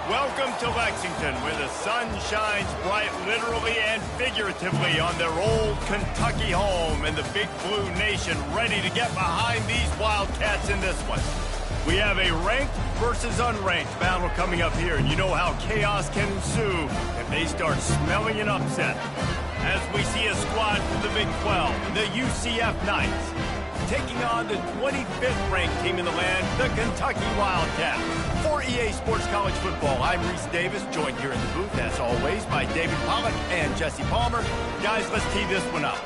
Welcome to Lexington, where the sun shines bright literally and figuratively on their old Kentucky home, and the Big Blue Nation ready to get behind these Wildcats in this one. We have a ranked versus unranked battle coming up here, and you know how chaos can ensue if they start smelling an upset. As we see a squad from the Big 12, the UCF Knights, taking on the 25th ranked team in the land, the Kentucky Wildcats. For EA Sports College Football, I'm Reese Davis, joined here in the booth, as always, by David Pollack and Jesse Palmer. Guys, let's tee this one up.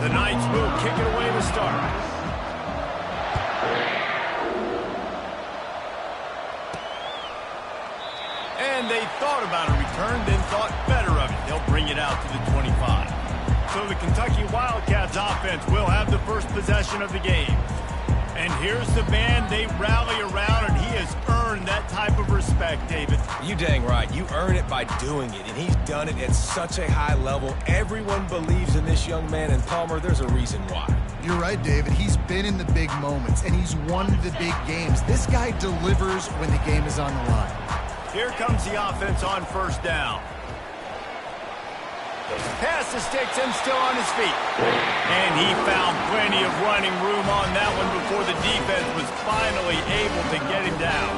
The Knights will kick it away to start. And they thought about a return, then thought better of it. They'll bring it out to the 25. So the Kentucky Wildcats offense will have the first possession of the game. And here's the man they rally around, and he has earned that type of respect, David. You dang right. You earn it by doing it, and he's done it at such a high level. Everyone believes in this young man, and Palmer, there's a reason why. You're right, David. He's been in the big moments, and he's won the big games. This guy delivers when the game is on the line. Here comes the offense on first down. Pass the sticks and still on his feet. And he found plenty of running room on that one before the defense was finally able to get him down.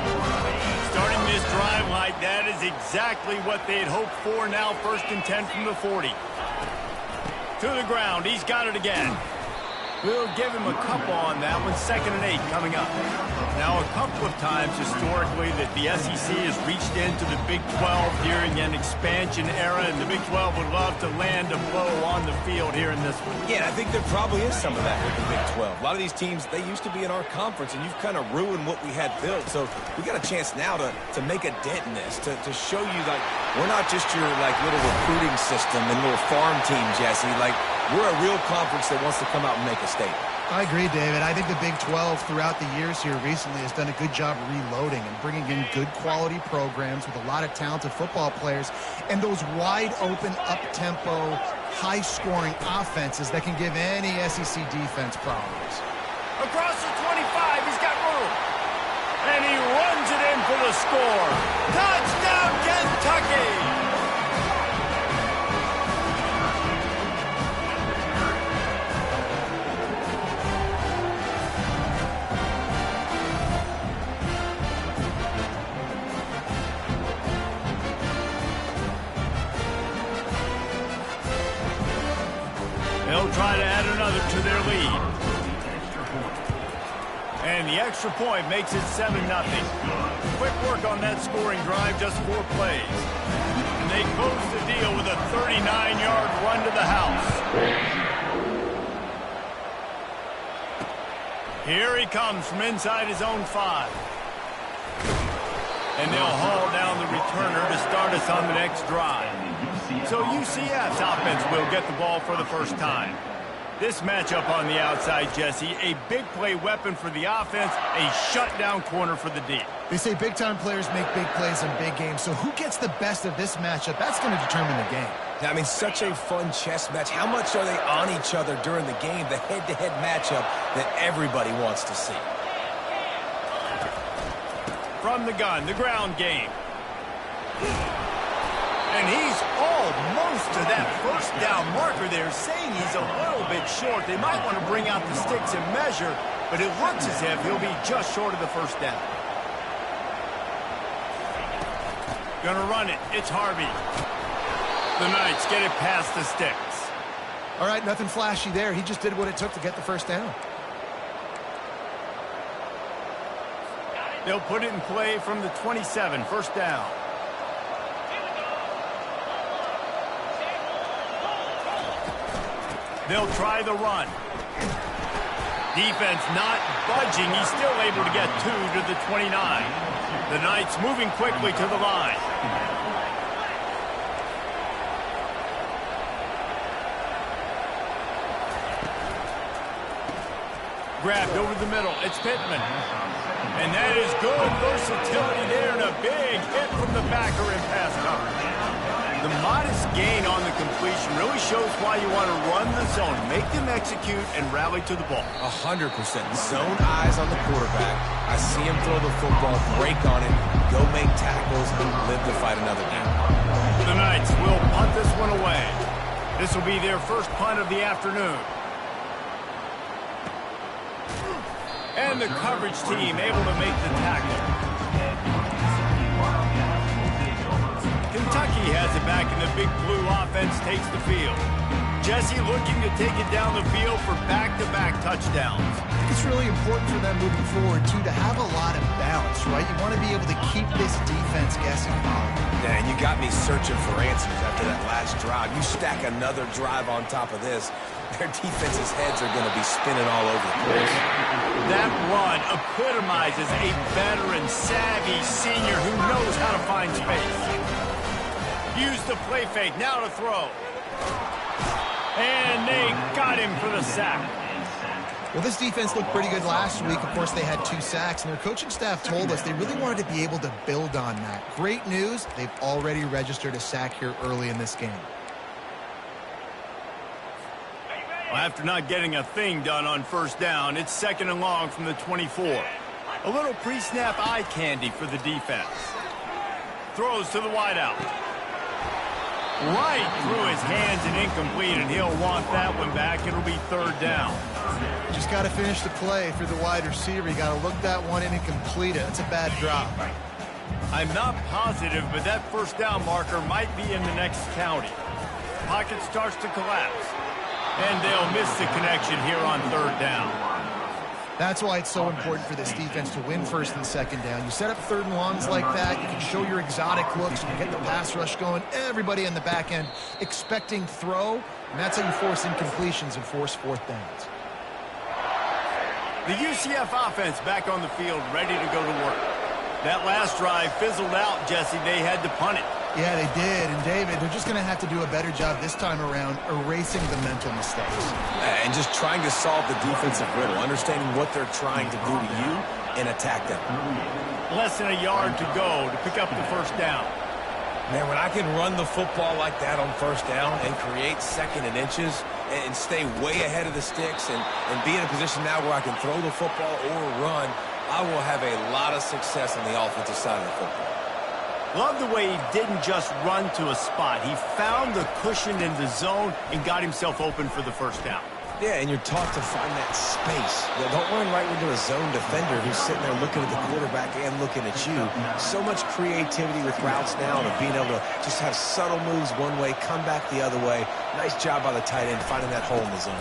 Starting this drive like that is exactly what they had hoped for. Now 1st and 10 from the 40. To the ground. He's got it again. We'll give him a couple on that one. 2nd and 8 coming up. Now, a couple of times historically that the SEC has reached into the Big 12 during an expansion era, and the Big 12 would love to land a blow on the field here in this one. Yeah, I think there probably is some of that with the Big 12. A lot of these teams, they used to be in our conference, and you've kind of ruined what we had built. So we got a chance now to make a dent in this, to show you, like, we're not just your, like, little recruiting system and little farm team, Jesse. Like, we're a real conference that wants to come out and make a statement. I agree, David. I think the Big 12 throughout the years here recently has done a good job reloading and bringing in good quality programs with a lot of talented football players and those wide open, up-tempo, high-scoring offenses that can give any SEC defense problems. Across the 25, he's got room. And he runs it in for the score. Touchdown, Kentucky! They'll try to add another to their lead. And the extra point makes it 7-0. Quick work on that scoring drive, just 4 plays. And they close the deal with a 39-yard run to the house. Here he comes from inside his own 5. And they'll haul down the returner to start us on the next drive. So UCF's offense will get the ball for the first time. This matchup on the outside, Jesse, a big play weapon for the offense, a shutdown corner for the D. They say big-time players make big plays in big games, so who gets the best of this matchup? That's going to determine the game. I mean, such a fun chess match. How much are they on each other during the game, the head-to-head matchup that everybody wants to see? From the gun, the ground game. And he's almost to that first down marker there, saying he's a little bit short. They might want to bring out the sticks and measure, but it looks as if he'll be just short of the first down. Gonna run it. It's Harvey. The Knights get it past the sticks. All right, nothing flashy there. He just did what it took to get the first down. They'll put it in play from the 27, first down. They'll try the run. Defense not budging. He's still able to get 2 to the 29. The Knights moving quickly to the line. Grabbed over the middle. It's Pittman. And that is good versatility there, and a big hit from the backer in pass coverage. The modest gain on the completion really shows why you want to run the zone, make them execute, and rally to the ball. 100%. Zone eyes on the quarterback. I see him throw the football, break on it, go make tackles, and live to fight another down. The Knights will punt this one away. This will be their first punt of the afternoon. And the coverage team able to make the tackle. Kentucky has it back, and the Big Blue offense takes the field. Jesse looking to take it down the field for back-to-back touchdowns. It's really important for them moving forward, too, to have a lot of balance, right? You want to be able to keep this defense guessing. Yeah, and you got me searching for answers after that last drive. You stack another drive on top of this, their defense's heads are going to be spinning all over the place. That run epitomizes a veteran, savvy senior who knows how to find space. Use the play fake, now to throw. And they got him for the sack. Well, this defense looked pretty good last week. Of course, they had 2 sacks, and their coaching staff told us they really wanted to be able to build on that. Great news, they've already registered a sack here early in this game. Well, after not getting a thing done on first down, it's 2nd and long from the 24. A little pre-snap eye candy for the defense. Throws to the wideout. Right through his hands and incomplete, and he'll want that one back. It'll be 3rd down. Just got to finish the play through the wide receiver. You got to look that one in and complete it. That's a bad drop. I'm not positive, but that first down marker might be in the next county. Pocket starts to collapse, and they'll miss the connection here on 3rd down. That's why it's so important for this defense to win 1st and 2nd down. You set up 3rd and longs like that, you can show your exotic looks, you can get the pass rush going, everybody in the back end expecting throw, and that's how you force incompletions and force 4th downs. The UCF offense back on the field, ready to go to work. That last drive fizzled out, Jesse. They had to punt it. Yeah, they did. And, David, they're just going to have to do a better job this time around erasing the mental mistakes. And just trying to solve the defensive riddle, understanding what they're trying to do to you and attack them. Less than a yard to go to pick up the first down. Man, when I can run the football like that on first down and create 2nd and inches and stay way ahead of the sticks and be in a position now where I can throw the football or run, I will have a lot of success on the offensive side of the football. Love the way he didn't just run to a spot. He found the cushion in the zone and got himself open for the first down. Yeah, and you're taught to find that space. Don't run right into a zone defender who's sitting there looking at the quarterback and looking at you. So much creativity with routes now and being able to just have subtle moves one way, come back the other way. Nice job by the tight end finding that hole in the zone.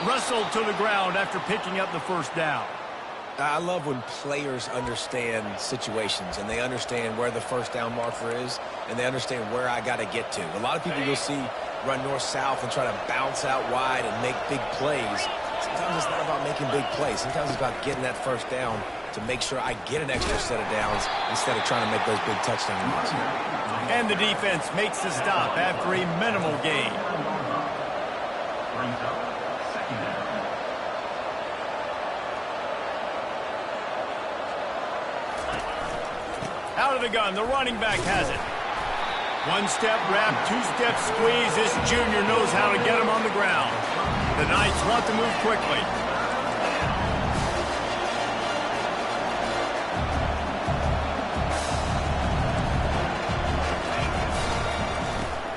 Wrestled to the ground after picking up the first down. I love when players understand situations and they understand where the first down marker is and they understand where I got to get to. A lot of people you'll see run north-south and try to bounce out wide and make big plays. Sometimes it's not about making big plays. Sometimes it's about getting that first down to make sure I get an extra set of downs instead of trying to make those big touchdown runs. And the defense makes the stop after a minimal gain. Out of the gun, the running back has it. 1-step wrap, 2-step squeeze. This junior knows how to get him on the ground. The Knights want to move quickly.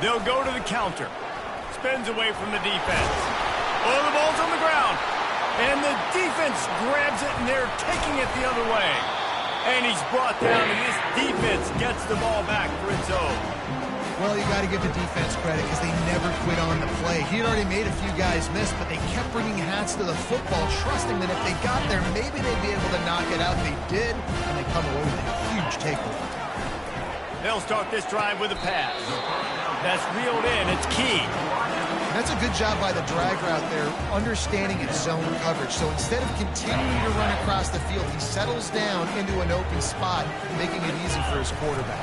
They'll go to the counter. Spins away from the defense. Oh, the ball's on the ground. And the defense grabs it, and they're taking it the other way. And he's brought down, and this defense gets the ball back for its own. Well, you got to give the defense credit because they never quit on the play. He had already made a few guys miss, but they kept bringing hats to the football, trusting that if they got there, maybe they'd be able to knock it out. They did, and they come away with a huge takeaway. They'll start this drive with a pass. That's reeled in. It's key. That's a good job by the drag route there, understanding its zone coverage. So instead of continuing to run across the field, he settles down into an open spot, making it easy for his quarterback.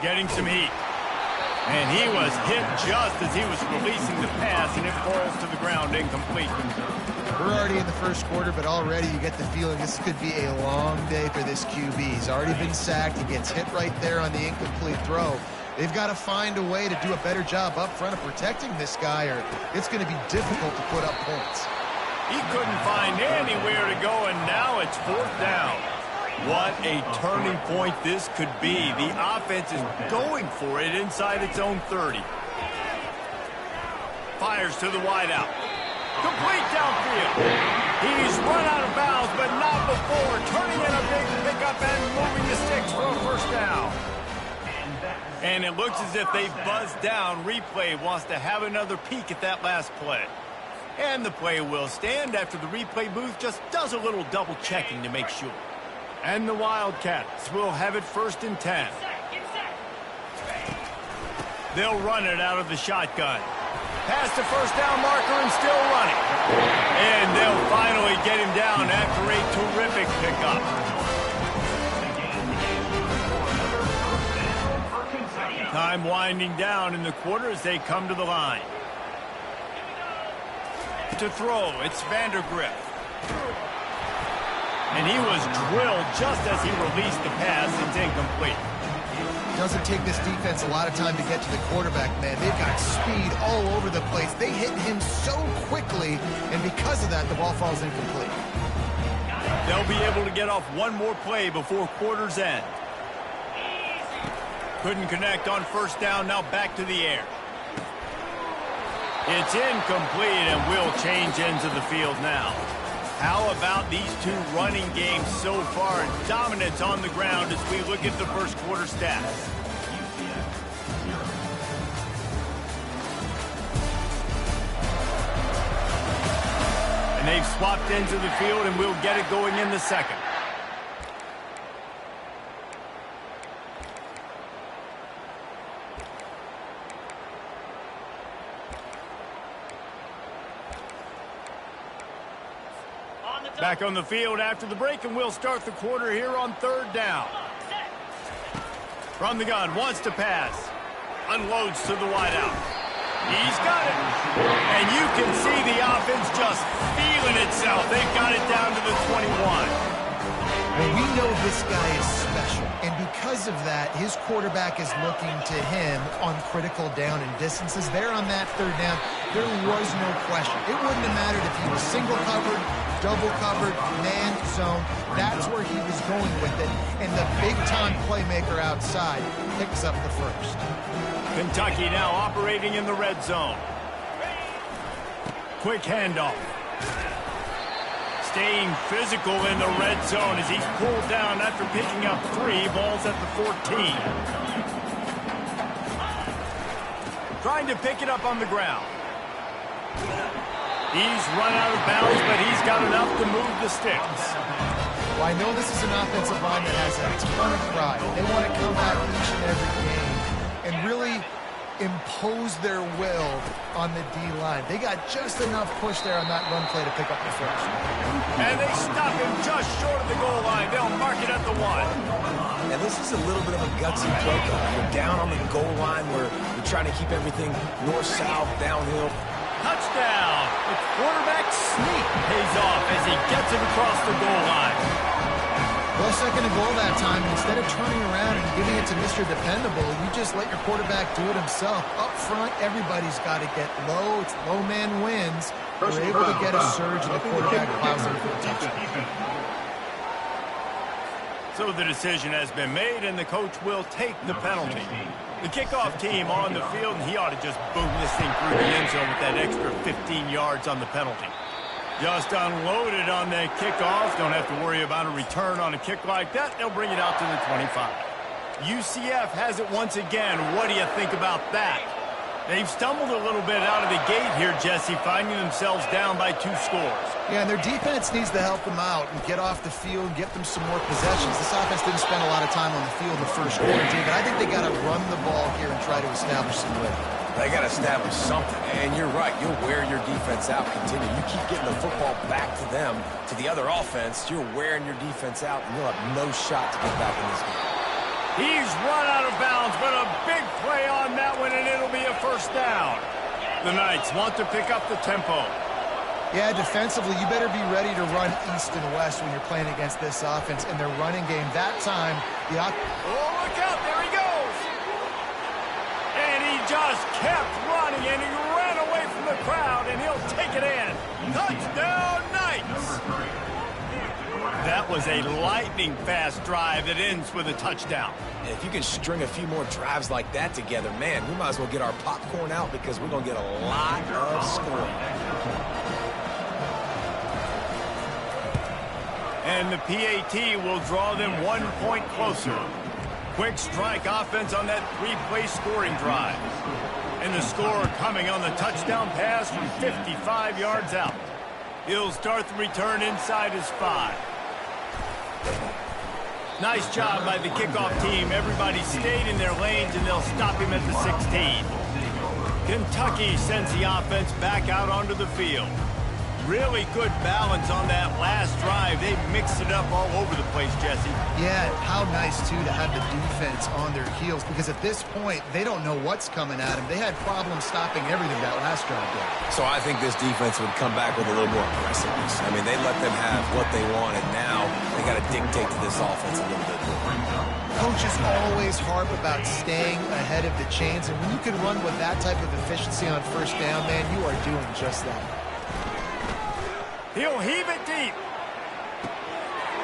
Getting some heat. And he was hit just as he was releasing the pass, and it falls to the ground incomplete. We're already in the first quarter, but already you get the feeling this could be a long day for this QB. He's already been sacked. He gets hit right there on the incomplete throw. They've got to find a way to do a better job up front of protecting this guy, or it's going to be difficult to put up points. He couldn't find anywhere to go, and now it's 4th down. What a turning point this could be. The offense is going for it inside its own 30. Fires to the wideout. Complete downfield. He's run out of bounds, but not before. Turning in a big pickup and moving the sticks for a 1st down. And it looks as if they buzzed down. Replay wants to have another peek at that last play. And the play will stand after the replay booth just does a little double checking to make sure. And the Wildcats will have it 1st and 10. They'll run it out of the shotgun. Past the 1st down marker and still running. And they'll finally get him down after a terrific pickup. Time winding down in the quarter as they come to the line. To throw, it's Vandergrift. And he was drilled just as he released the pass. It's incomplete. Doesn't take this defense a lot of time to get to the quarterback, man. They've got speed all over the place. They hit him so quickly, and because of that, the ball falls incomplete. They'll be able to get off one more play before quarter's end. Couldn't connect on 1st down, now back to the air. It's incomplete, and will change ends of the field now. How about these two running games so far? Dominance on the ground as we look at the first quarter stats. And they've swapped into the field, and we'll get it going in the second. Back on the field after the break, and we'll start the quarter here on 3rd down. From the gun, wants to pass. Unloads to the wideout. He's got it. And you can see the offense just feeling itself. They've got it down to the 21. Well, we know this guy is special, and because of that, his quarterback is looking to him on critical down and distances. There on that 3rd down, there was no question. It wouldn't have mattered if he was single covered, double covered, man zone. That's where he was going with it, and the big-time playmaker outside picks up the 1st. Kentucky now operating in the red zone. Quick handoff. Staying physical in the red zone as he's pulled down after picking up 3 balls at the 14. Trying to pick it up on the ground. He's run out of bounds, but he's got enough to move the sticks. Well, I know this is an offensive line that has a ton of pride. They want to come back each and every game and really impose their will on the D-line. They got just enough push there on that run play to pick up the 1st. And they stop him just short of the goal line. They'll mark it at the 1. And this is a little bit of a gutsy play call. You're down on the goal line where you're trying to keep everything north-south, downhill. Touchdown! The quarterback sneak pays off as he gets it across the goal line. Well, 2nd and goal that time. Instead of turning around and giving it to Mr. Dependable, you just let your quarterback do it himself. Up front, everybody's got to get low. It's low man wins. They're able to get a surge, and the quarterback plows in for a touchdown. So the decision has been made, and the coach will take the penalty. The kickoff team on the field, and he ought to just boom this thing through the end zone with that extra 15 yards on the penalty. Just unloaded on that kickoff. Don't have to worry about a return on a kick like that. They'll bring it out to the 25. UCF has it once again. What do you think about that? They've stumbled a little bit out of the gate here, Jesse, finding themselves down by 2 scores. Yeah, and their defense needs to help them out and get off the field and get them some more possessions. This offense didn't spend a lot of time on the field in the first quarter, but I think they got to run the ball here and try to establish some rhythm. They got to establish something, and you're right. You'll wear your defense out, continue. You keep getting the football back to them, to the other offense, you're wearing your defense out, and you'll have no shot to get back in this game. He's run out of bounds, but a big play on that one, and it'll be a 1st down. The Knights want to pick up the tempo. Yeah, defensively, you better be ready to run east and west when you're playing against this offense. In their running game, that time, oh, look out, there he goes. And he just kept running, and he ran away from the crowd, and he'll take it in. Touchdown, Knights. That was a lightning-fast drive that ends with a touchdown. If you can string a few more drives like that together, man, we might as well get our popcorn out because we're going to get a lot of scoring. And the PAT will draw them 1 point closer. Quick strike offense on that three-play scoring drive. And the score coming on the touchdown pass from 55 yards out. He'll start the return inside his 5. Nice job by the kickoff team. Everybody stayed in their lanes, and they'll stop him at the 16. Kentucky sends the offense back out onto the field. Really good balance on that last drive. They mixed it up all over the place, Jesse. Yeah, how nice, too, to have the defense on their heels, because at this point, they don't know what's coming at them. They had problems stopping everything that last drive did. So I think this defense would come back with a little more aggressiveness. I mean, they let them have what they wanted. Now they got to dictate to this offense a little bit more. Coaches always harp about staying ahead of the chains, and when you can run with that type of efficiency on first down, man, you are doing just that. He'll heave it deep.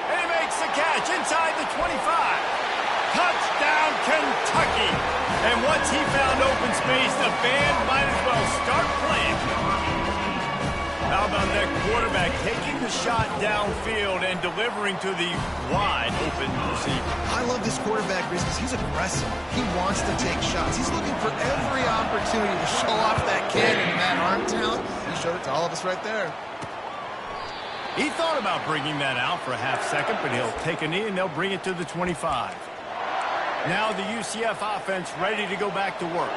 And he makes the catch inside the 25. Touchdown, Kentucky. And once he found open space, the band might as well start playing. How about that quarterback taking the shot downfield and delivering to the wide open receiver? I love this quarterback, Grizz, because he's aggressive. He wants to take shots. He's looking for every opportunity to show off that cannon and that arm talent. He showed it to all of us right there. He thought about bringing that out for a half second, but he'll take a knee and they'll bring it to the 25. Now the UCF offense ready to go back to work.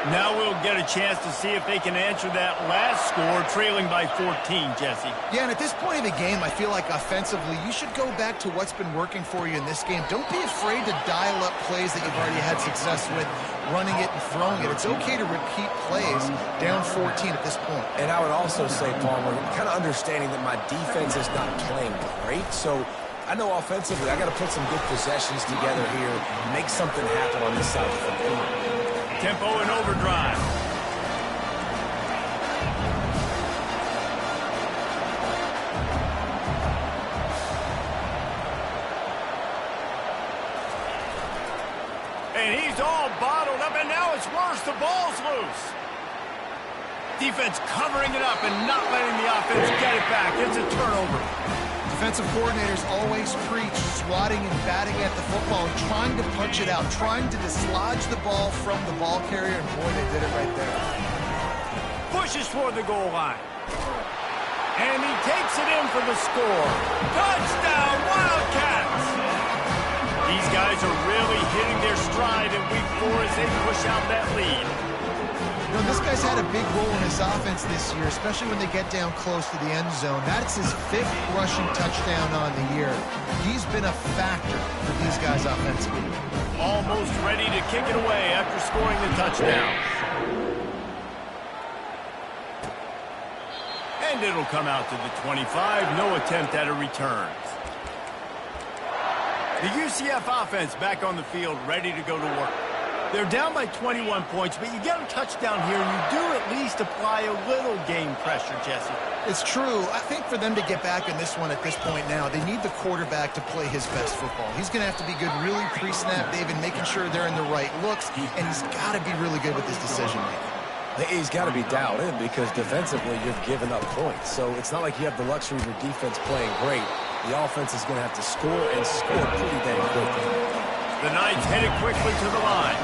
Now we'll get a chance to see if they can answer that last score, trailing by 14, Jesse. Yeah, and at this point in the game, I feel like offensively, you should go back to what's been working for you in this game. Don't be afraid to dial up plays that you've already had success with, running it and throwing it. It's okay to repeat plays down 14 at this point. And I would also say, Palmer, kind of understanding that my defense is not playing great, so I know offensively I got to put some good possessions together here, make something happen on this side of the football. Tempo and overdrive. And he's all bottled up, and now it's worse. The ball's loose. Defense covering it up and not letting the offense get it back. It's a turnover. Defensive coordinators always preach swatting and batting at the football and trying to punch it out, trying to dislodge the ball from the ball carrier, and boy, they did it right there. Pushes toward the goal line. And he takes it in for the score. Touchdown, Wildcats! These guys are really hitting their stride in week 4 as they push out that lead. You know, this guy's had a big role in his offense this year, especially when they get down close to the end zone. That's his 5th rushing touchdown on the year. He's been a factor for these guys offensively. Almost ready to kick it away after scoring the touchdown. And it'll come out to the 25. No attempt at a return. The UCF offense back on the field, ready to go to work. They're down by 21 points, but you get a touchdown here, and you do at least apply a little game pressure, Jesse. It's true. I think for them to get back in this one at this point now, they need the quarterback to play his best football. He's going to have to be good really pre-snap, David, making sure they're in the right looks, and he's got to be really good with his decision-making. He's got to be dialed in because defensively you've given up points. So it's not like you have the luxury of your defense playing great. The offense is going to have to score and score pretty dang quickly. The Knights headed quickly to the line.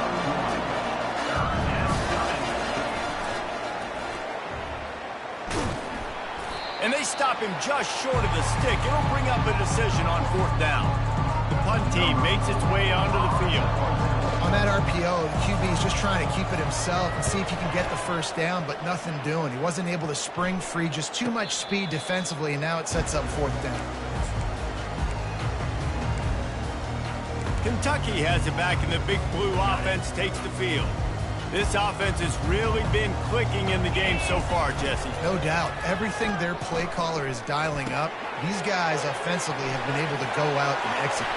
And they stop him just short of the stick. It'll bring up a decision on 4th down. The punt team makes its way onto the field. On that RPO, the QB is just trying to keep it himself and see if he can get the first down, but nothing doing. He wasn't able to spring free, just too much speed defensively, and now it sets up 4th down. Kentucky has it back, and the Big Blue offense takes the field. This offense has really been clicking in the game so far, Jesse. No doubt. Everything their play caller is dialing up, these guys offensively have been able to go out and execute.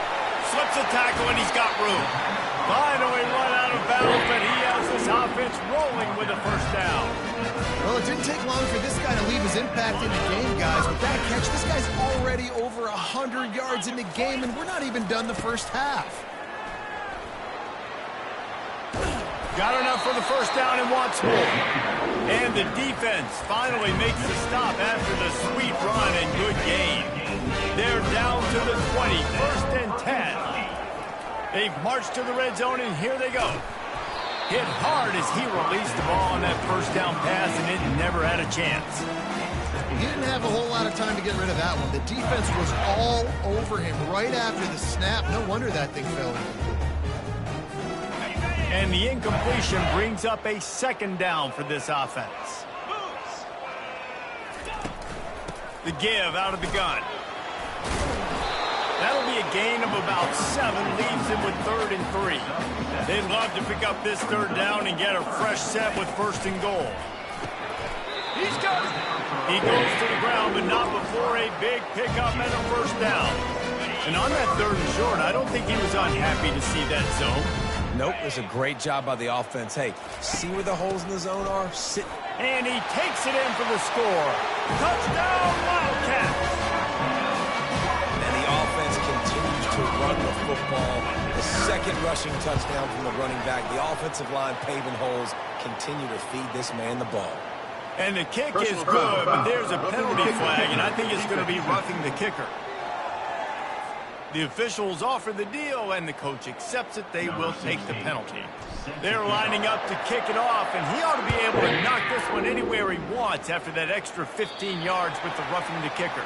Slips a tackle, and he's got room. Finally run out of bounds, but he has this offense rolling with a first down. Well, it didn't take long for this guy to leave his impact in the game, guys. With that catch, this guy's already over 100 yards in the game, and we're not even done the first half. Got enough for the first down and wants more. And the defense finally makes the stop after the sweet run and good game. They're down to the 20, 1st and 10. They've marched to the red zone, and here they go. Hit hard as he released the ball on that first down pass, and it never had a chance. He didn't have a whole lot of time to get rid of that one. The defense was all over him right after the snap. No wonder that thing fell incomplete. And the incompletion brings up a 2nd down for this offense. The give out of the gun. That'll be a gain of about 7, leaves him with 3rd and 3. They'd love to pick up this 3rd down and get a fresh set with 1st and goal. He's got it. He goes to the ground, but not before a big pickup and a 1st down. And on that 3rd and short, I don't think he was unhappy to see that zone. Nope, it's a great job by the offense. Hey, see where the holes in the zone are? Sit. And he takes it in for the score. Touchdown, Wildcats! And the offense continues to run the football. The 2nd rushing touchdown from the running back. The offensive line paving holes continue to feed this man the ball. And the kick is good, but there's a penalty flag, and I think it's going to be roughing the kicker. The officials offer the deal, and the coach accepts it. They will take the penalty. They're lining up to kick it off, and he ought to be able to knock this one anywhere he wants after that extra 15 yards with the roughing the kicker.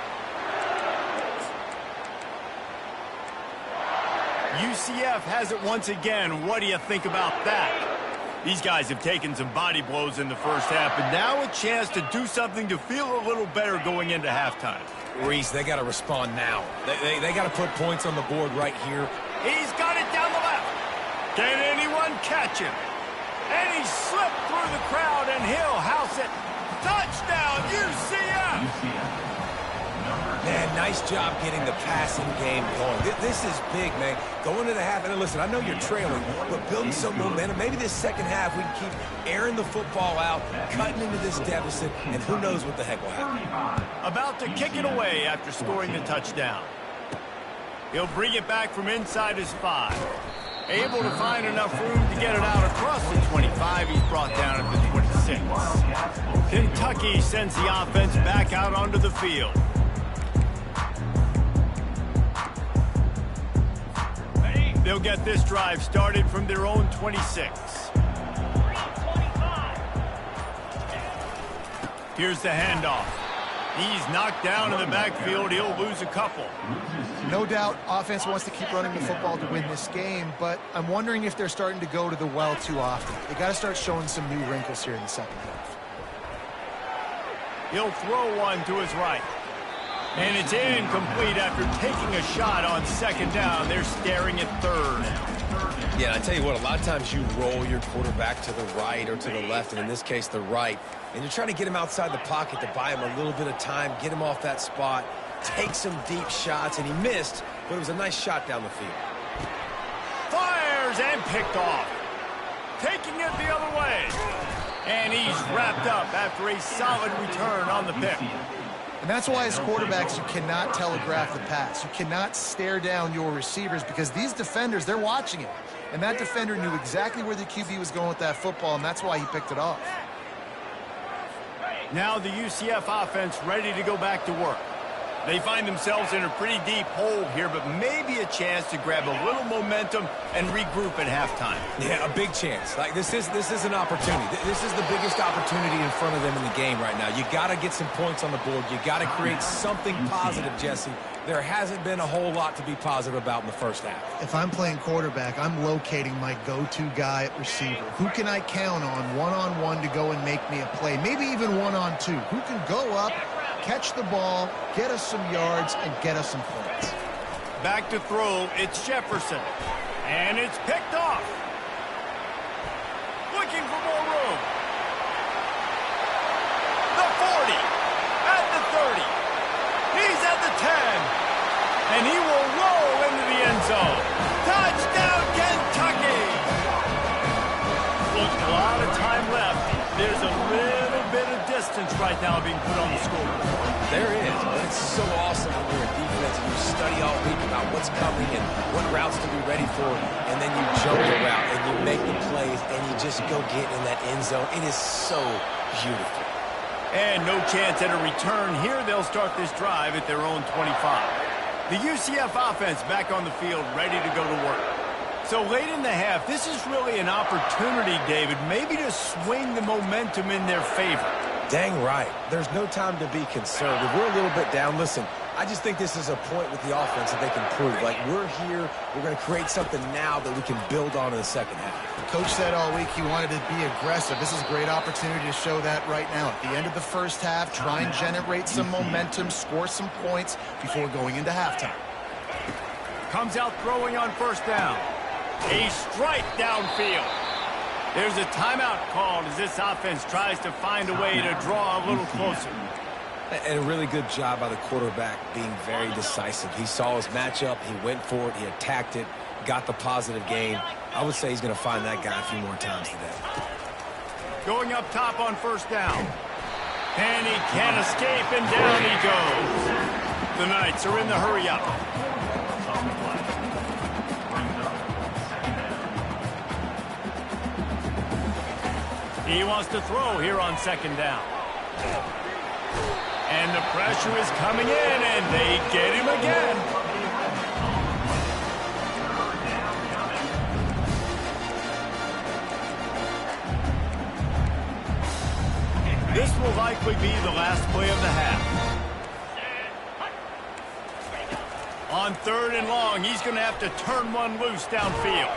UCF has it once again. What do you think about that? These guys have taken some body blows in the first half, but now a chance to do something to feel a little better going into halftime. Reese, they got to respond now. They got to put points on the board right here. He's got it down the left. Can anyone catch him? And he slipped through the crowd, and he'll house it. Touchdown, UCF! Man, nice job getting the passing game going. This is big, man. Going into the half, and listen, I know you're trailing, but building some momentum. Maybe this 2nd half we can keep airing the football out, cutting into this deficit, and who knows what the heck will happen. About to kick it away after scoring the touchdown. He'll bring it back from inside his 5. Able to find enough room to get it out across the 25. He's brought down at the 26. Kentucky sends the offense back out onto the field. They'll get this drive started from their own 26. Here's the handoff. He's knocked down in the backfield. He'll lose a couple. No doubt offense wants to keep running the football to win this game, but I'm wondering if they're starting to go to the well too often. They got to start showing some new wrinkles here in the 2nd half. He'll throw one to his right. And it's incomplete after taking a shot on 2nd down. They're staring at 3rd. Yeah, and I tell you what, a lot of times you roll your quarterback to the right or to the left, and in this case, the right. And you're trying to get him outside the pocket to buy him a little bit of time, get him off that spot, take some deep shots, and he missed, but it was a nice shot down the field. Fires and picked off. Taking it the other way. And he's wrapped up after a solid return on the pick. And that's why as quarterbacks you cannot telegraph the pass. You cannot stare down your receivers because these defenders, they're watching it. And that defender knew exactly where the QB was going with that football, and that's why he picked it off. Now the UCF offense ready to go back to work. They find themselves in a pretty deep hole here, but maybe a chance to grab a little momentum and regroup at halftime. Yeah, a big chance. Like this is an opportunity. This is the biggest opportunity in front of them in the game right now. You got to get some points on the board. You got to create something positive, Jesse. There hasn't been a whole lot to be positive about in the first half. If I'm playing quarterback, I'm locating my go-to guy at receiver. Who can I count on one-on-one to go and make me a play? Maybe even one-on-two. Who can go up, catch the ball, get us some yards, and get us some points. Back to throw, it's Jefferson. And it's picked off. Looking for Look, a lot of time left. There's a little bit of distance right now being put on the scoreboard. There is, but it's so awesome when you're a defense and you study all week about what's coming and what routes to be ready for, and then you jump the route and you make the plays and you just go get in that end zone. It is so beautiful. And no chance at a return here. They'll start this drive at their own 25. The UCF offense back on the field, ready to go to work. So late in the half, this is really an opportunity, David, maybe to swing the momentum in their favor. Dang right. There's no time to be concerned. If we're a little bit down, listen, I just think this is a point with the offense that they can prove. Like, we're here, we're going to create something now that we can build on in the second half. The coach said all week he wanted to be aggressive. This is a great opportunity to show that right now. At the end of the first half, try and generate some momentum, score some points before going into halftime. Comes out throwing on first down. A strike downfield. There's a timeout called as this offense tries to find a way to draw a little closer. And a really good job by the quarterback being very decisive. He saw his matchup, he went for it, he attacked it, got the positive gain. I would say he's going to find that guy a few more times today. Going up top on first down. And he can't escape, and down he goes. The Knights are in the hurry up. He wants to throw here on second down. And the pressure is coming in, and they get him again. This will likely be the last play of the half. On third and long, he's going to have to turn one loose downfield.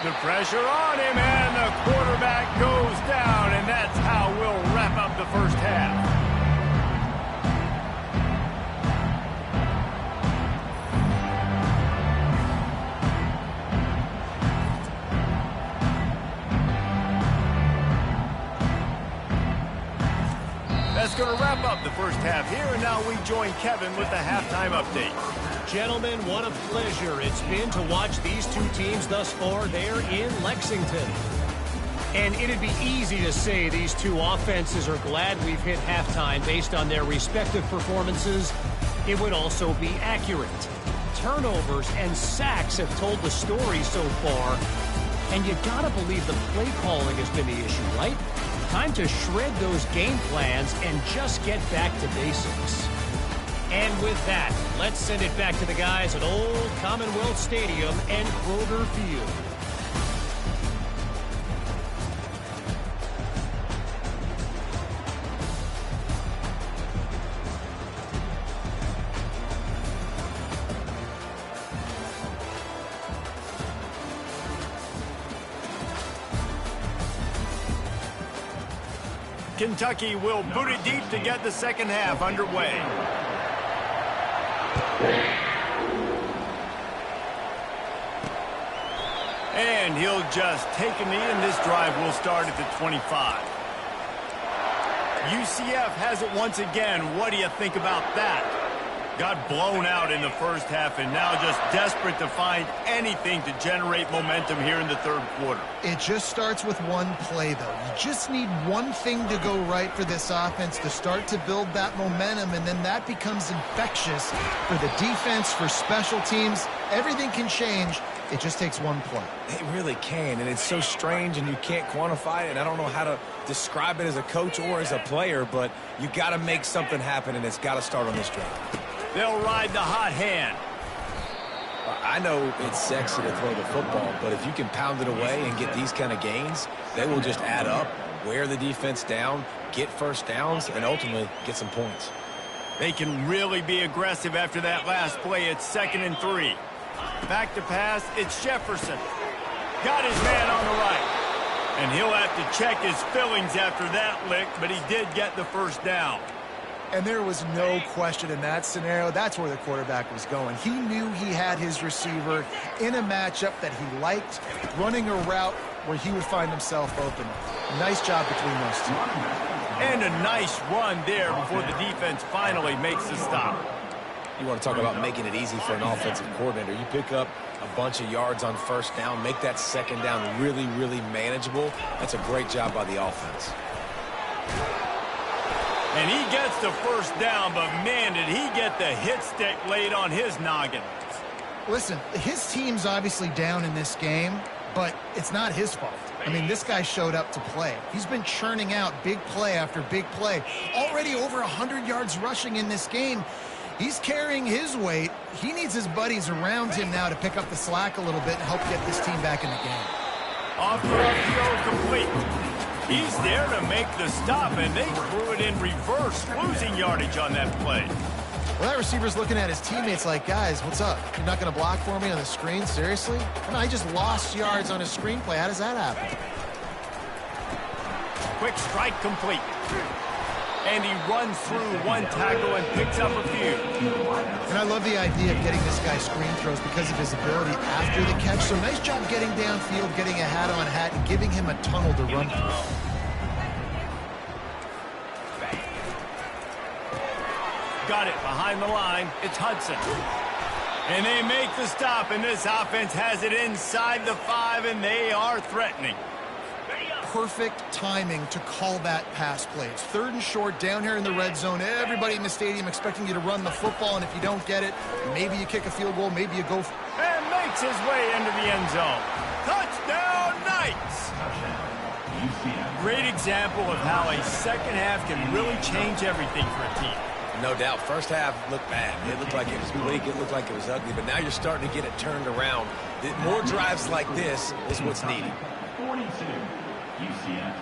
The pressure on him, and the quarterback goes down, and that's how we'll wrap up the first half. That's going to wrap up the first half here, and now we join Kevin with the halftime update. Gentlemen, what a pleasure it's been to watch these two teams thus far there in Lexington. And it'd be easy to say these two offenses are glad we've hit halftime based on their respective performances. It would also be accurate. Turnovers and sacks have told the story so far. And you gotta believe the play calling has been the issue, right? Time to shred those game plans and just get back to basics. And with that, let's send it back to the guys at Old Commonwealth Stadium and Kroger Field. Kentucky will boot it deep to get the second half underway. And he'll just take a knee, and this drive will start at the 25. UCF has it once again. What do you think about that? Got blown out in the first half, and now just desperate to find anything to generate momentum here in the third quarter. It just starts with one play, though. You just need one thing to go right for this offense to start to build that momentum, and then that becomes infectious for the defense, for special teams. Everything can change. It just takes one play. It really can, and it's so strange, and you can't quantify it, and I don't know how to describe it as a coach or as a player, but you got to make something happen, and it's got to start on this drive. They'll ride the hot hand. I know it's sexy to throw the football, but if you can pound it away and get these kind of gains, they will just add up, wear the defense down, get first downs, and ultimately get some points. They can really be aggressive after that last play. It's 2nd and 3. Back to pass, it's Jefferson. Got his man on the right. And he'll have to check his fillings after that lick, but he did get the first down. And there was no question in that scenario. That's where the quarterback was going. He knew he had his receiver in a matchup that he liked, running a route where he would find himself open. Nice job between those two. And a nice run there before the defense finally makes the stop. You want to talk about making it easy for an offensive coordinator. You pick up a bunch of yards on first down, make that second down really, really manageable. That's a great job by the offense. And he gets the first down, but man, did he get the hit stick laid on his noggin. Listen, his team's obviously down in this game, but it's not his fault. I mean, this guy showed up to play. He's been churning out big play after big play. Already over 100 yards rushing in this game. He's carrying his weight. He needs his buddies around him now to pick up the slack a little bit and help get this team back in the game. Off the throw complete. He's there to make the stop, and they threw it in reverse, losing yardage on that play. Well, that receiver's looking at his teammates like, guys, what's up? You're not going to block for me on the screen? Seriously? No, I just lost yards on a screenplay. How does that happen? Quick strike complete. And he runs through one tackle and picks up a few. And I love the idea of getting this guy screen throws because of his ability after the catch. So nice job getting downfield, getting a hat-on-hat, and giving him a tunnel to run through. Got it behind the line. It's Hudson. And they make the stop, and this offense has it inside the 5, and they are threatening. Perfect timing to call that pass play. It's 3rd and short down here in the red zone. Everybody in the stadium expecting you to run the football, and if you don't get it, maybe you kick a field goal, maybe you go. And makes his way into the end zone. Touchdown, Knights! Great example of how a second half can really change everything for a team. No doubt. First half looked bad. It looked like it was weak. It looked like it was ugly. But now you're starting to get it turned around. More drives like this is what's needed. 42. UCF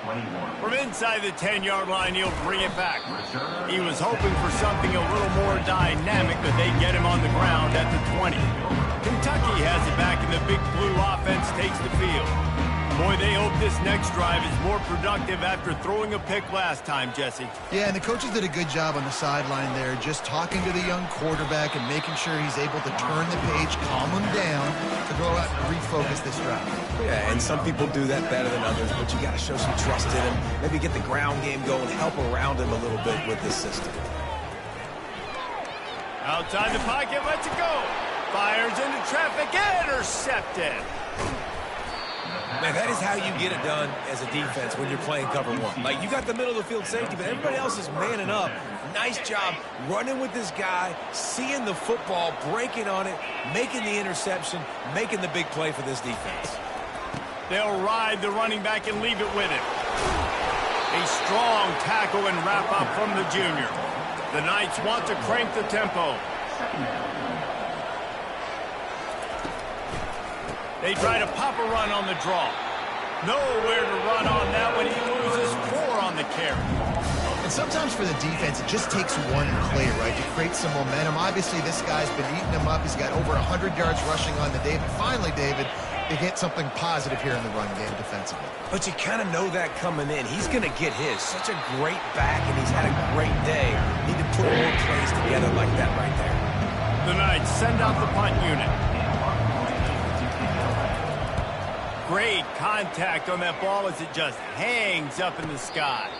21. From inside the 10-yard line, he'll bring it back. He was hoping for something a little more dynamic, but they get him on the ground at the 20. Kentucky has it back, and the Big Blue offense takes the field. Boy, they hope this next drive is more productive after throwing a pick last time, Jesse. Yeah, and the coaches did a good job on the sideline there, just talking to the young quarterback and making sure he's able to turn the page, calm him down, to go out and refocus this drive. Yeah, and some people do that better than others, but you got to show some trust in him. Maybe get the ground game going, help around him a little bit with this system. Outside the pocket, lets it go. Fires into traffic, intercepted. Man, that is how you get it done as a defense when you're playing cover one. Like, you got the middle of the field safety, but everybody else is manning up. Nice job running with this guy, seeing the football, breaking on it, making the interception, making the big play for this defense. They'll ride the running back and leave it with him. A strong tackle and wrap up from the junior. The Knights want to crank the tempo. They try to pop a run on the draw. Nowhere to run on that one. He loses 4 on the carry. And sometimes for the defense, it just takes one play, right, to create some momentum. Obviously, this guy's been eating him up. He's got over 100 yards rushing on the day. But finally, David, they get something positive here in the run game defensively. But you kind of know that coming in. He's going to get his. Such a great back, and he's had a great day. Need to put more plays together like that right there. The Knights send out the punt unit. Great contact on that ball as it just hangs up in the sky.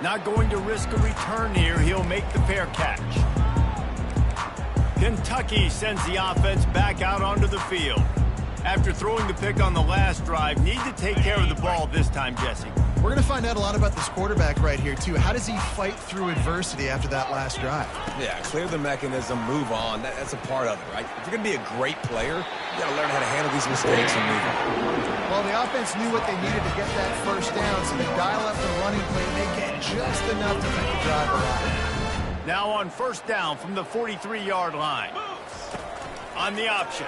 Not going to risk a return here. He'll make the fair catch. Kentucky sends the offense back out onto the field. After throwing the pick on the last drive, need to take care of the ball this time, Jesse. We're going to find out a lot about this quarterback right here, too. How does he fight through adversity after that last drive? Yeah, clear the mechanism, move on. That's a part of it, right? If you're going to be a great player, you got to learn how to handle these mistakes and move on. Well, the offense knew what they needed to get that first down, so they dial up the running play. They get just enough to make the drive alive. Now on first down from the 43-yard line. On the option.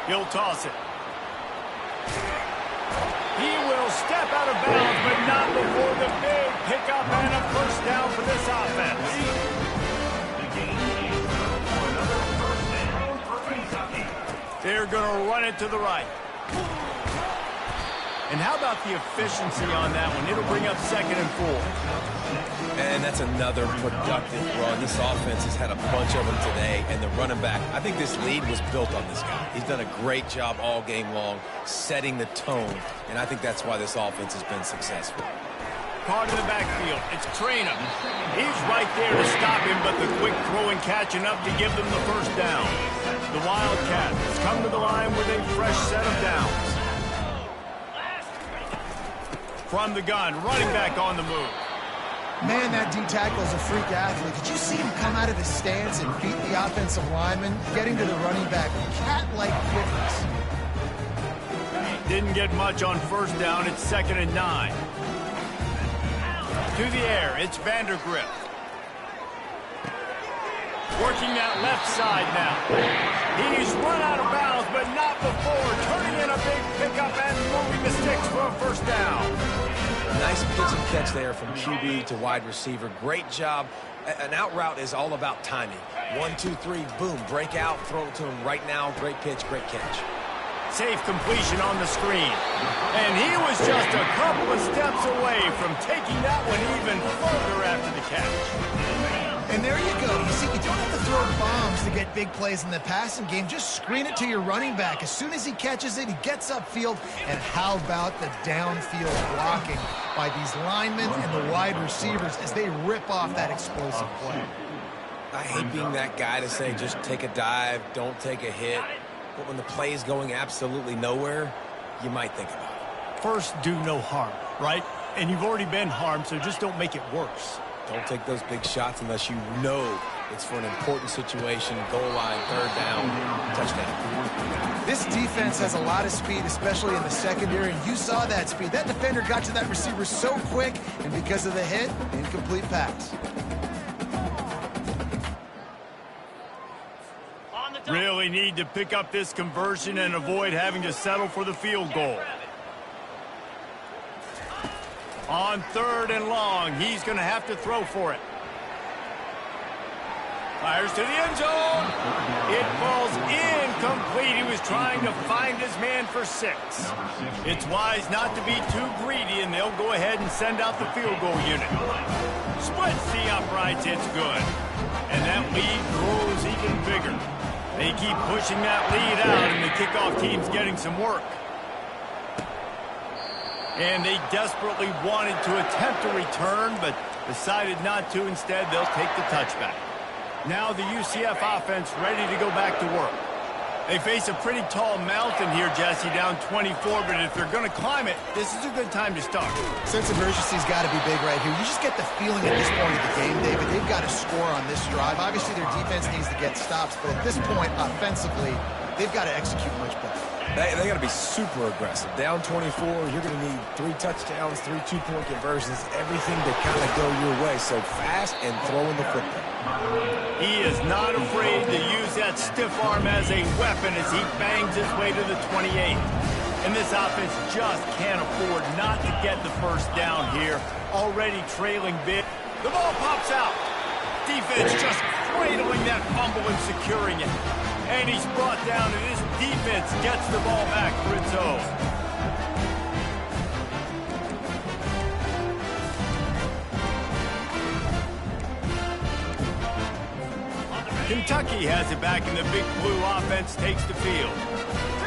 He'll toss it. He will step out of bounds, but not before the big pickup and a first down for this offense. They're going to run it to the right. And how about the efficiency on that one? It'll bring up 2nd and 4. And that's another productive run. This offense has had a bunch of them today, and the running back, I think this lead was built on this guy. He's done a great job all game long, setting the tone, and I think that's why this offense has been successful. caught in the backfield. It's Trainer. He's right there to stop him, but the quick throw and catch enough to give them the first down. The Wildcats come to the line with a fresh set of downs. From the gun, running back on the move. Man, that D-tackle is a freak athlete. Did you see him come out of his stance and beat the offensive lineman, getting to the running back with cat-like quickness? Didn't get much on first down. It's 2nd and 9. To the air, it's Vandergrift. Working that left side now. He's run out of bounds, but not before. Turning in a big pickup and moving the sticks for a first down. Nice pitch and catch there from QB to wide receiver. Great job. An out route is all about timing. 1, 2, 3, boom, break out, throw it to him right now. Great pitch, great catch. Safe completion on the screen. And he was just a couple of steps away from taking that one even further after the catch. And there you go. You see, you don't have to throw bombs to get big plays in the passing game. Just screen it to your running back. As soon as he catches it, he gets upfield. And how about the downfield blocking by these linemen and the wide receivers as they rip off that explosive play? I hate being that guy to say just take a dive, don't take a hit. But when the play is going absolutely nowhere, you might think about it. First, do no harm, right? And you've already been harmed, so just don't make it worse. Don't take those big shots unless you know it's for an important situation, goal line, 3rd down, touchdown. This defense has a lot of speed, especially in the secondary, and you saw that speed. That defender got to that receiver so quick, and because of the hit, incomplete pass. Really need to pick up this conversion and avoid having to settle for the field goal. On 3rd and long, he's going to have to throw for it. Fires to the end zone. It falls incomplete. He was trying to find his man for 6. It's wise not to be too greedy, and they'll go ahead and send out the field goal unit. Splits the uprights. It's good. And that lead grows even bigger. They keep pushing that lead out, and the kickoff team's getting some work. And they desperately wanted to attempt a return, but decided not to. Instead, they'll take the touchback. Now the UCF offense ready to go back to work. They face a pretty tall mountain here, Jesse, down 24, but if they're going to climb it, this is a good time to start. Sense of urgency's got to be big right here. You just get the feeling at this point of the game, David, they've got to score on this drive. Obviously, their defense needs to get stops, but at this point, offensively, they've got to execute much better. They got to be super aggressive. Down 24, you're going to need 3 touchdowns, 3 two-point conversions, everything to kind of go your way. So fast and throwing the football. He is not afraid to use that stiff arm as a weapon as he bangs his way to the 28. And this offense just can't afford not to get the first down here. Already trailing big. The ball pops out. Defense just cradling that fumble and securing it. And he's brought down, and his defense gets the ball back for its own. Kentucky has it back, and the Big Blue offense takes the field.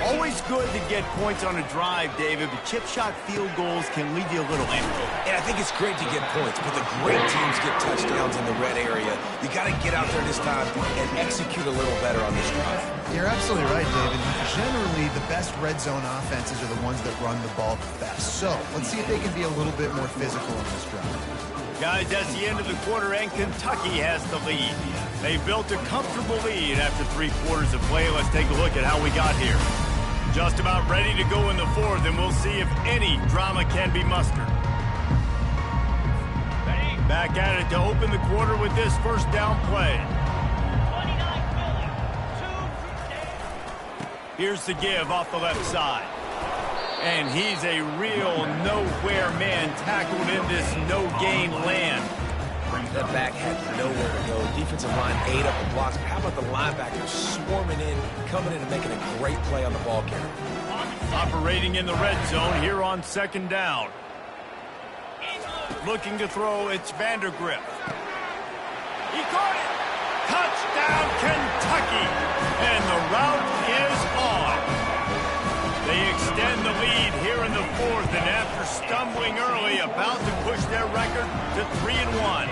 Always good to get points on a drive, David, but chip shot field goals can leave you a little empty. And I think it's great to get points, but the great teams get touchdowns in the red area. You got to get out there this time and execute a little better on this drive. You're absolutely right, David. Generally, the best red zone offenses are the ones that run the ball the best. So let's see if they can be a little bit more physical on this drive. Guys, that's the end of the quarter, and Kentucky has the lead. They built a comfortable lead after 3 quarters of play. Let's take a look at how we got here. Just about ready to go in the 4th, and we'll see if any drama can be mustered. Back at it to open the quarter with this first down play. Here's the give off the left side. And he's a real nowhere man tackled in this no-gain land. That back had nowhere to go. Defensive line ate up the blocks. But how about the linebackers swarming in, coming in and making a great play on the ball carrier? Operating in the red zone here on 2nd down. Looking to throw, it's Vandergrift. He caught it! Touchdown, Kentucky! And the route is on. They extend the lead here in the fourth, and after stumbling early, about to push their record to 3-1.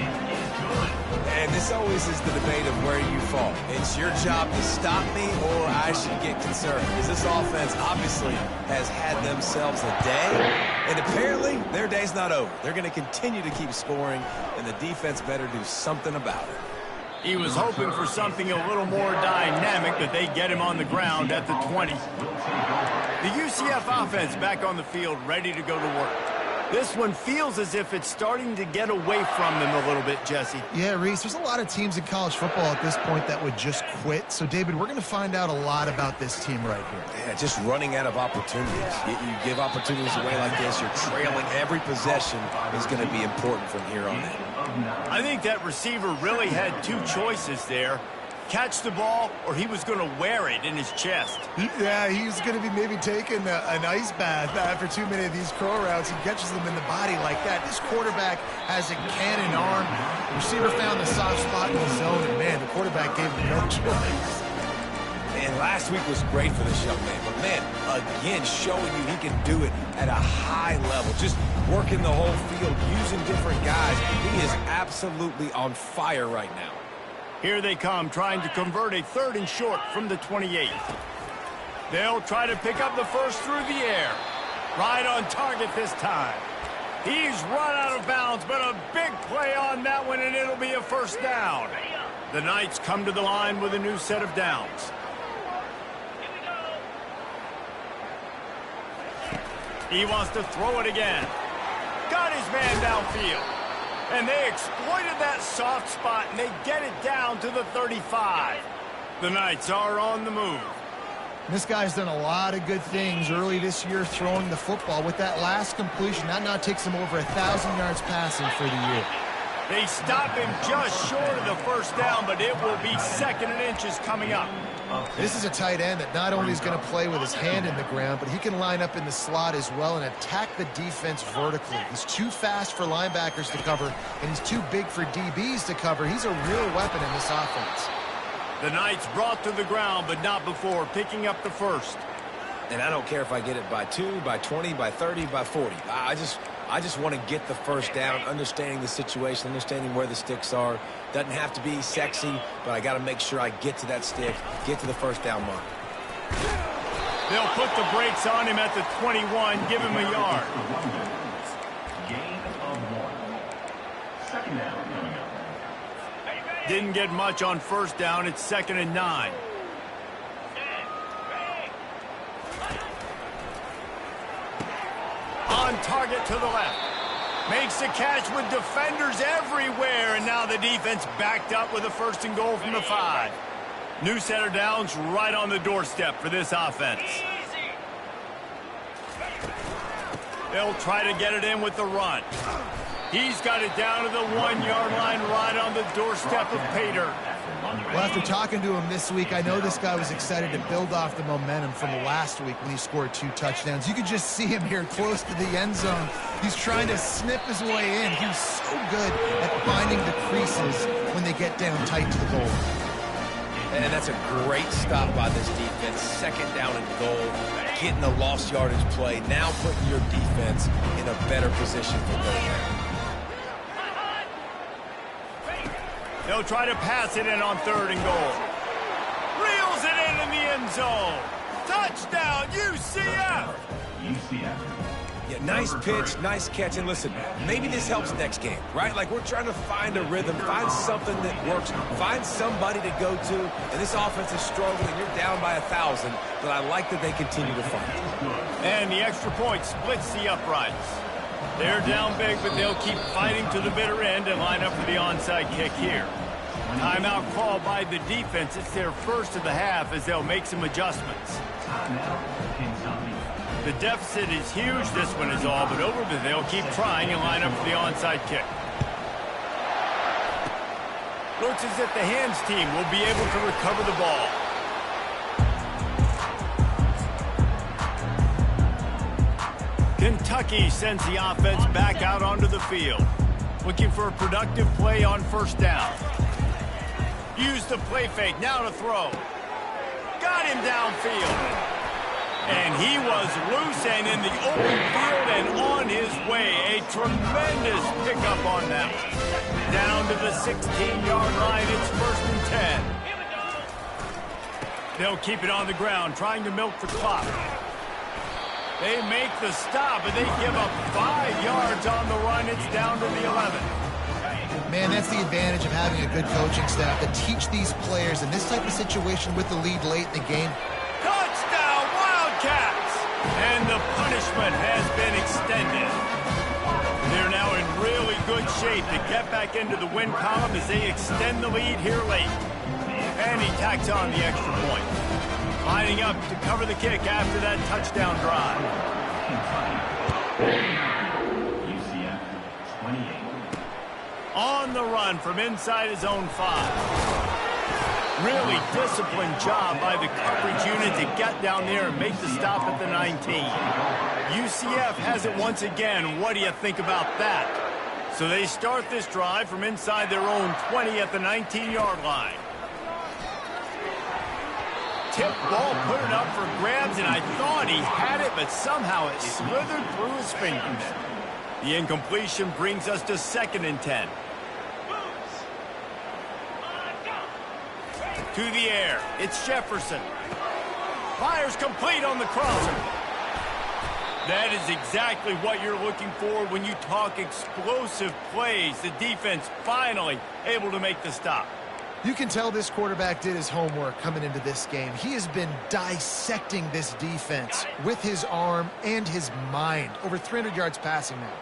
And this always is the debate of where you fall. It's your job to stop me, or I should get concerned. Because this offense obviously has had themselves a day, and apparently their day's not over. They're going to continue to keep scoring, and the defense better do something about it. He was hoping for something a little more dynamic, but they get him on the ground at the 20. The UCF offense back on the field, ready to go to work. This one feels as if it's starting to get away from them a little bit, Jesse. Yeah, Reese, there's a lot of teams in college football at this point that would just quit. So, David, we're going to find out a lot about this team right here. Yeah, just running out of opportunities. You give opportunities away like this, you're trailing. Every possession is going to be important from here on in. I think that receiver really had two choices there. Catch the ball, or he was going to wear it in his chest. Yeah, he's going to be maybe taking an ice bath after too many of these curl routes. He catches them in the body like that. This quarterback has a cannon arm. The receiver found the soft spot in the zone, and, man, the quarterback gave him no choice. And last week was great for this young man. But, man, again, showing you he can do it at a high level. Just working the whole field, using different guys. He is absolutely on fire right now. Here they come, trying to convert a 3rd and short from the 28. They'll try to pick up the first through the air. Right on target this time. He's run out of bounds, but a big play on that one, and it'll be a first down. The Knights come to the line with a new set of downs. He wants to throw it again. Got his man downfield. And they exploited that soft spot, and they get it down to the 35. The Knights are on the move. This guy's done a lot of good things early this year throwing the football. With that last completion, that now takes him over 1,000 yards passing for the year. They stop him just short of the first down, but it will be 2nd and inches coming up. This is a tight end that not only is going to play with his hand in the ground, but he can line up in the slot as well and attack the defense vertically. He's too fast for linebackers to cover, and he's too big for DBs to cover. He's a real weapon in this offense. The Knights brought to the ground, but not before picking up the first. And I don't care if I get it by 2, by 20, by 30, by 40. I just want to get the first down, understanding the situation, understanding where the sticks are. Doesn't have to be sexy, but I got to make sure I get to that stick, get to the first down mark. They'll put the brakes on him at the 21, give him a yard. Gain of 1. 2nd down coming up. Didn't get much on first down. It's 2nd and 9. On target to the left. Makes the catch with defenders everywhere, and now the defense backed up with a 1st and goal from the 5. New set of downs right on the doorstep for this offense. They'll try to get it in with the run. He's got it down to the 1-yard line right on the doorstep of Pater. Well, after talking to him this week, I know this guy was excited to build off the momentum from last week when he scored 2 touchdowns. You could just see him here close to the end zone. He's trying to snip his way in. He's so good at finding the creases when they get down tight to the goal. And that's a great stop by this defense. 2nd down and goal, getting the lost yardage play, now putting your defense in a better position for third down. They'll try to pass it in on 3rd and goal. Reels it in the end zone. Touchdown, UCF! UCF. Yeah, nice pitch, nice catch. And listen, maybe this helps next game, right? Like, we're trying to find a rhythm, find something that works, find somebody to go to. And this offense is struggling. You're down by 1,000, but I like that they continue to fight. And the extra point splits the uprights. They're down big, but they'll keep fighting to the bitter end and line up for the onside kick here. Timeout called by the defense. It's their first of the half as they'll make some adjustments. The deficit is huge. This one is all but over, but they'll keep trying and line up for the onside kick. Looks as if the hands team will be able to recover the ball. Kentucky sends the offense back out onto the field. Looking for a productive play on 1st down. Use the play fake, now to throw. Got him downfield. And he was loose and in the open field and on his way. A tremendous pickup on that. Down to the 16-yard line. It's 1st and 10. They'll keep it on the ground, trying to milk the clock. They make the stop, and they give up 5 yards on the run. It's down to the 11. Man, that's the advantage of having a good coaching staff to teach these players in this type of situation with the lead late in the game. Touchdown, Wildcats! And the punishment has been extended. They're now in really good shape to get back into the win column as they extend the lead here late. And he tacks on the extra point. Lining up to cover the kick after that touchdown drive. UCF 28. On the run from inside his own 5. Really disciplined job by the coverage unit to get down there and make the stop at the 19. UCF has it once again. What do you think about that? So they start this drive from inside their own 20 at the 19-yard line. Tip ball, put it up for grabs, and I thought he had it, but somehow it slithered through his fingers. The incompletion brings us to 2nd and 10. To the air, it's Jefferson. Fires complete on the crosser. That is exactly what you're looking for when you talk explosive plays. The defense finally able to make the stop. You can tell this quarterback did his homework coming into this game. He has been dissecting this defense with his arm and his mind. Over 300 yards passing now.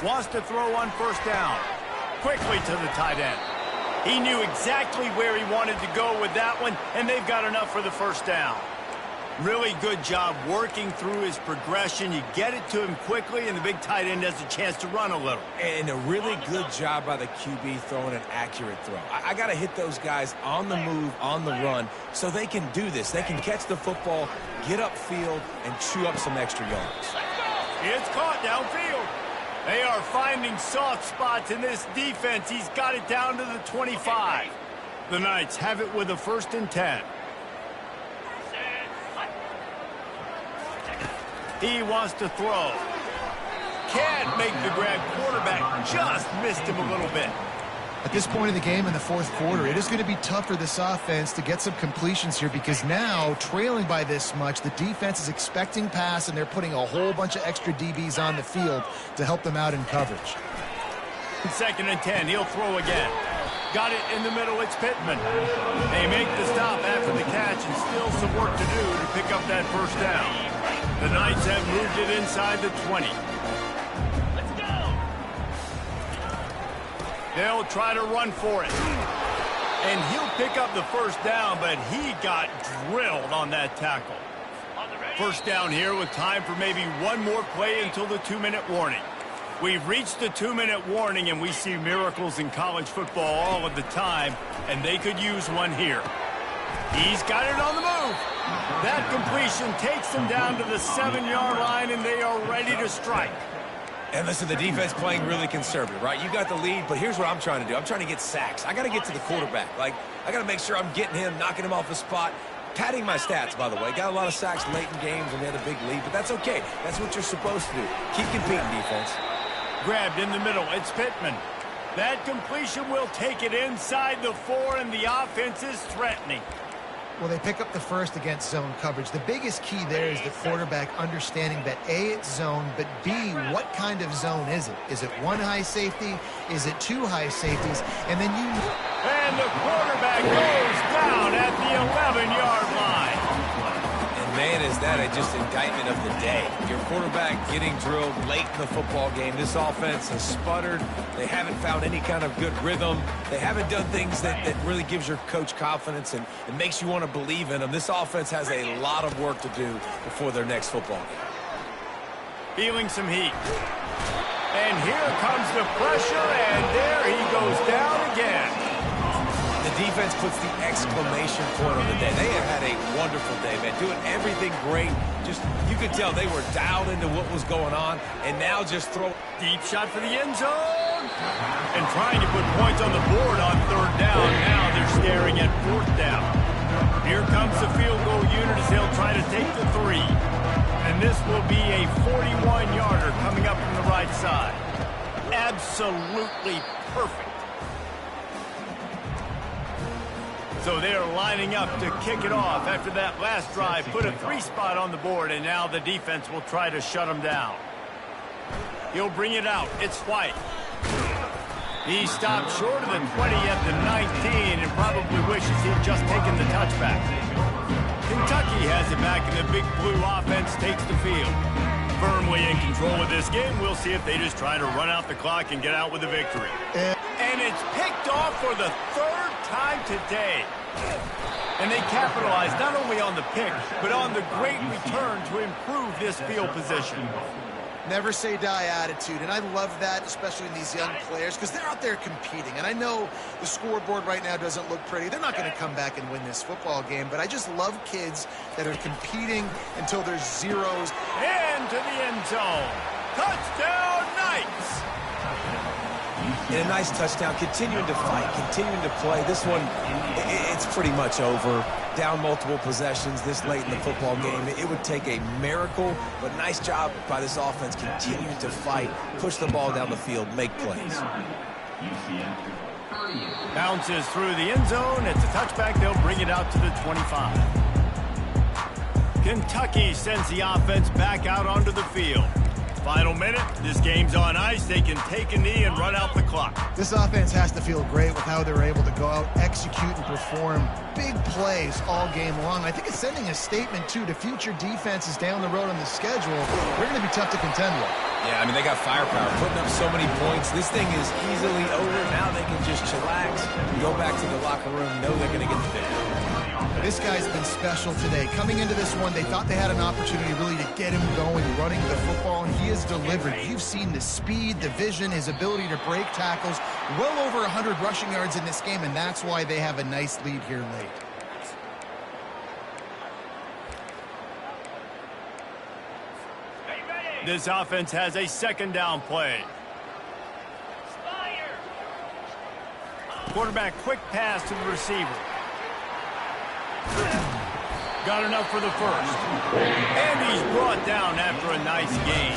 Wants to throw on 1st down. Quickly to the tight end. He knew exactly where he wanted to go with that one, and they've got enough for the 1st down. Really good job working through his progression. You get it to him quickly, and the big tight end has a chance to run a little. And a really good job by the QB throwing an accurate throw. I got to hit those guys on the move, on the run, so they can do this. They can catch the football, get upfield, and chew up some extra yards. It's caught downfield. They are finding soft spots in this defense. He's got it down to the 25. The Knights have it with a 1st and 10. He wants to throw. Can't make the grab. Quarterback just missed him a little bit. At this point in the game in the 4th quarter, it is going to be tough for this offense to get some completions here because now, trailing by this much, the defense is expecting pass, and they're putting a whole bunch of extra DBs on the field to help them out in coverage. 2nd and 10. He'll throw again. Got it in the middle. It's Pittman. They make the stop after the catch, and still some work to do to pick up that 1st down. The Knights have moved it inside the 20. They'll try to run for it. And he'll pick up the 1st down, but he got drilled on that tackle. 1st down here with time for maybe one more play until the 2-minute warning. We've reached the 2-minute warning, and we see miracles in college football all of the time, and they could use one here. He's got it on the move. That completion takes them down to the 7-yard line, and they are ready to strike. And listen, the defense playing really conservative, right? You got the lead, but here's what I'm trying to do. I'm trying to get sacks. I got to get to the quarterback. I got to make sure I'm getting him, knocking him off the spot. Padding my stats, by the way. Got a lot of sacks late in games when they had a big lead, but that's okay. That's what you're supposed to do. Keep competing, defense. Grabbed in the middle. It's Pittman. That completion will take it inside the 4, and the offense is threatening. Well, they pick up the 1st against zone coverage. The biggest key there is the quarterback understanding that A, it's zone, but B, what kind of zone is it? Is it 1 high safety? Is it 2 high safeties? And then you... And the quarterback goes down at the 11-yard line. And man, is that just indictment of the day. Your quarterback getting drilled late in the football game. This offense has sputtered. They haven't found any kind of good rhythm. They haven't done things that really gives your coach confidence and it makes you want to believe in them. This offense has a lot of work to do before their next football game. Feeling some heat. And here comes the pressure, and there he goes down again. The defense puts the exclamation point on the day. They have had a wonderful day, man. Doing everything great. Just, you could tell they were dialed into what was going on, and now just throw. Deep shot for the end zone. And trying to put points on the board on 3rd down. Now they're staring at 4th down. Here comes the field goal unit as they'll try to take the 3. And this will be a 41-yarder coming up from the right side. Absolutely perfect. So they are lining up to kick it off after that last drive. Put a 3 spot on the board, and now the defense will try to shut him down. He'll bring it out. It's White. He stopped short of the 20 at the 19 and probably wishes he'd just taken the touchback. Kentucky has it back, and the Big Blue offense takes the field. Firmly in control of this game. We'll see if they just try to run out the clock and get out with a victory. And it's picked off for the 3rd time today. And they capitalize not only on the pick, but on the great return to improve this field position. Never say die attitude, and I love that, especially in these young players, because they're out there competing. And I know the scoreboard right now doesn't look pretty. They're not going to come back and win this football game, but I just love kids that are competing until there's zeros. Into the end zone. Touchdown, Knights! And a nice touchdown, continuing to fight, continuing to play. This one, it's pretty much over. Down multiple possessions this late in the football game. It would take a miracle, but nice job by this offense continuing to fight, push the ball down the field, make plays. Bounces through the end zone. It's a touchback. They'll bring it out to the 25. Kentucky sends the offense back out onto the field. Final minute. This game's on ice. They can take a knee and run out the clock. This offense has to feel great with how they're able to go out, execute, and perform big plays all game long. I think it's sending a statement, too, to future defenses down the road on the schedule. We're going to be tough to contend with. Yeah, I mean, they got firepower, putting up so many points. This thing is easily over. Now they can just chillax, go back to the locker room, know they're going to get the victory. This guy's been special today. Coming into this one, they thought they had an opportunity really to get him going, running the football, and he has delivered. You've seen the speed, the vision, his ability to break tackles. Well over 100 rushing yards in this game, and that's why they have a nice lead here late. This offense has a 2nd down play. Quarterback quick pass to the receiver. Got enough for the 1st. And he's brought down after a nice gain.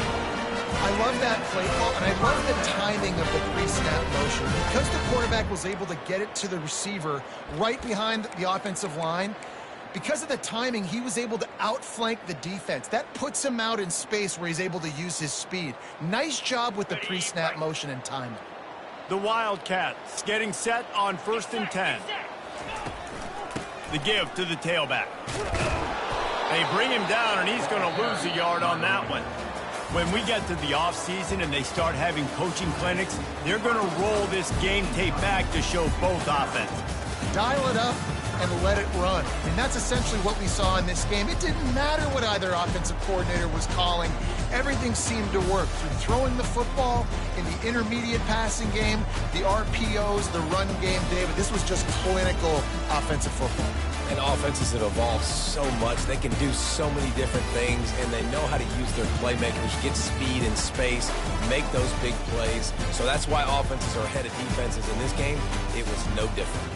I love that play call, and I love the timing of the pre-snap motion. Because the quarterback was able to get it to the receiver right behind the offensive line, because of the timing, he was able to outflank the defense. That puts him out in space where he's able to use his speed. Nice job with the pre-snap motion and timing. The Wildcats getting set on 1st and 10. The give to the tailback. They bring him down, and he's going to lose a yard on that one. When we get to the offseason and they start having coaching clinics, they're going to roll this game tape back to show both offenses. Dial it up and let it run. And that's essentially what we saw in this game. It didn't matter what either offensive coordinator was calling. Everything seemed to work through throwing the football in the intermediate passing game, the RPOs, the run game, David. This was just clinical offensive football. And offenses have evolved so much. They can do so many different things, and they know how to use their playmakers, get speed and space, make those big plays. So that's why offenses are ahead of defenses. In this game, it was no different.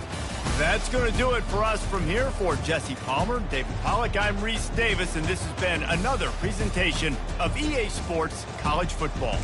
That's going to do it for us from here. For Jesse Palmer, David Pollack, I'm Reese Davis, and this has been another presentation of EA Sports College Football.